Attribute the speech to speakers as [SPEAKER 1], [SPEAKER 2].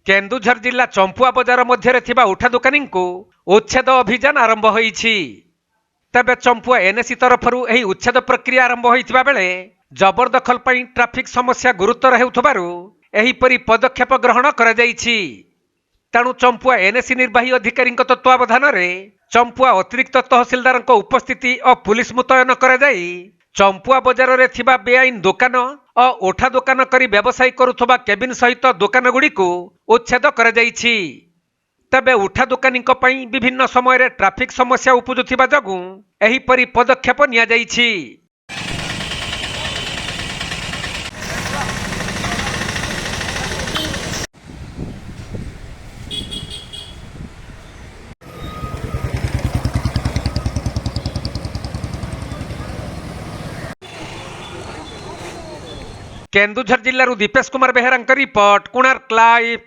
[SPEAKER 1] केन्दुझर जिला चंपुआ बजार मध्य थिबा उठा दुकानी को उच्छेद अभियान आरंभ होईछि। तबे चंपुआ एनएसी तरफरु एही उच्छेद प्रक्रिया आरंभ होइतिबा बेले जबरदखल पई ट्रैफिक समस्या गुरुतर हेउथबारु एहीपरि पदक्षेप ग्रहण करा जाईछि। तेणु चंपुआ एनएसी निर्वाही अधिकारी तत्वावधान रे चंपुआ अतिरिक्त तहसिलदार उपस्थिति और पुलिस मुतयन करा जाई चंपुआ बजार रे थिबा बेआईन दुकान और ओठा दुकान करी व्यवसाय करुथबा केबिन सहित दुकान गुडी को उच्छेद करा जाईछि। तबे उठा दुकानी पई विभिन्न समय रे ट्रैफिक समस्या उपजुथिबा जगु एहीपरि पदक्षेप निया जाईछि। केन्दुझर जिल्लारू दीपेश कुमार बेहेरा रिपोर्ट, कोणार्क लाइव।